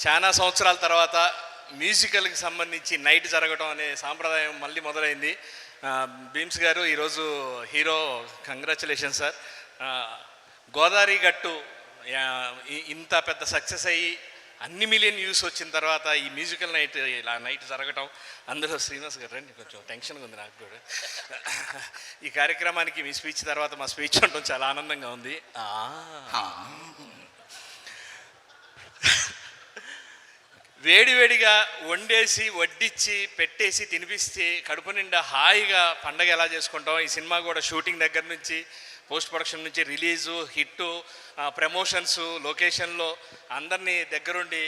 చాలా సంవత్సరాల తర్వాత మ్యూజికల్కి సంబంధించి నైట్ జరగడం అనే సాంప్రదాయం మళ్ళీ మొదలైంది. భీమ్స్ గారు ఈరోజు హీరో, కంగ్రాచులేషన్ సార్. గోదావరి గట్టు ఇంత పెద్ద సక్సెస్ అయ్యి అన్ని మిలియన్ వ్యూస్ వచ్చిన తర్వాత ఈ మ్యూజికల్ నైట్ ఇలా నైట్ జరగటం, అందులో శ్రీనివాస్ గారు రండి, కొంచెం టెన్షన్గా ఉంది నాకు కూడా. ఈ కార్యక్రమానికి మీ స్పీచ్ తర్వాత మా స్పీచ్ ఉండడం చాలా ఆనందంగా ఉంది. వేడివేడిగా వండేసి వడ్డించి పెట్టేసి తినిపిస్తే కడుపు నిండా హాయిగా పండగ ఎలా చేసుకుంటాం. ఈ సినిమా కూడా షూటింగ్ దగ్గర నుంచి పోస్ట్ ప్రొడక్షన్ నుంచి రిలీజు, హిట్టు, ప్రమోషన్స్, లొకేషన్లో అందరినీ దగ్గరుండి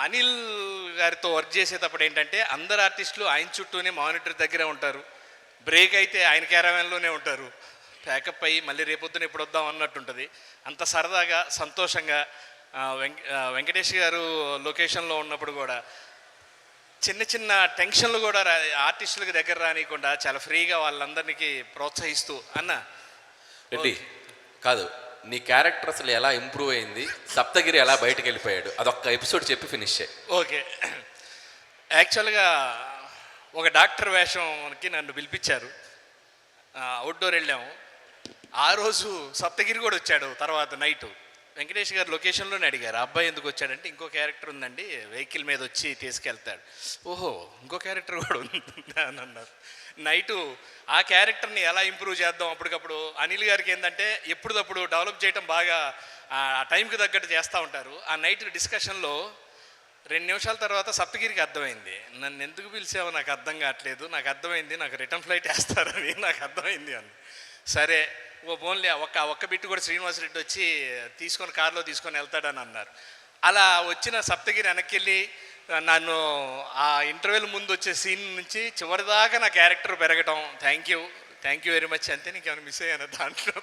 అనిల్ గారితో వర్క్ చేసేటప్పుడు ఏంటంటే అందరు ఆర్టిస్టులు ఆయన చుట్టూనే మానిటర్ దగ్గరే ఉంటారు. బ్రేక్ అయితే ఆయన క్యారవాన్లోనే ఉంటారు. ప్యాకప్ అయ్యి మళ్ళీ రేపొద్దున ఎప్పుడు వద్దాం అన్నట్టుంటుంది. అంత సరదాగా సంతోషంగా వెంకటేష్ గారు లొకేషన్లో ఉన్నప్పుడు కూడా చిన్న చిన్న టెన్షన్లు కూడా ఆర్టిస్టులకు దగ్గర రానియకుండా చాలా ఫ్రీగా వాళ్ళందరికీ ప్రోత్సహిస్తూ అన్న రెడ్డి కాదు, నీ క్యారెక్టర్ అసలు ఎలా ఇంప్రూవ్ అయింది, సప్తగిరి ఎలా బయటకు వెళ్ళిపోయాడు, అదొక్క ఎపిసోడ్ చెప్పి ఫినిష్ చేయి. ఓకే, యాక్చువల్గా ఒక డాక్టర్ వేషంకి నన్ను పిలిపించారు. అవుట్డోర్ వెళ్ళాము. ఆ రోజు సప్తగిరి కూడా వచ్చాడు. తర్వాత నైటు వెంకటేష్ గారు లొకేషన్లోనే అడిగారు, అబ్బాయి ఎందుకు వచ్చాడంటే ఇంకో క్యారెక్టర్ ఉందండి, వెహికల్ మీద వచ్చి తీసుకెళ్తాడు. ఓహో, ఇంకో క్యారెక్టర్ కూడా ఉంది అని అన్నారు. నైటు ఆ క్యారెక్టర్ని ఎలా ఇంప్రూవ్ చేద్దాం, అప్పటికప్పుడు అనిల్ గారికి ఏంటంటే ఎప్పుడప్పుడు డెవలప్ చేయడం బాగా ఆ టైంకి తగ్గట్టు చేస్తూ ఉంటారు. ఆ నైట్ డిస్కషన్లో 2 నిమిషాల తర్వాత సప్తగిరికి అర్థమైంది, నన్ను ఎందుకు పిలిచావో నాకు అర్థం కావట్లేదు, నాకు అర్థమైంది నాకు రిటర్న్ ఫ్లైట్ వేస్తారని నాకు అర్థమైంది అని. సరే ఓన్లీ ఒక్క బిట్టు కూడా శ్రీనివాస్ రెడ్డి వచ్చి కార్లో తీసుకొని వెళ్తాడని అన్నారు. అలా వచ్చిన సప్తగిరి వెనక్కి వెళ్ళి నన్ను ఆ ఇంటర్వ్యూల ముందు వచ్చే సీన్ నుంచి చివరిదాకా నా క్యారెక్టర్ పెరగటం, థ్యాంక్ యూ వెరీ మచ్, అంతే. నీకేమైనా మిస్ అయ్యాను దాంట్లో.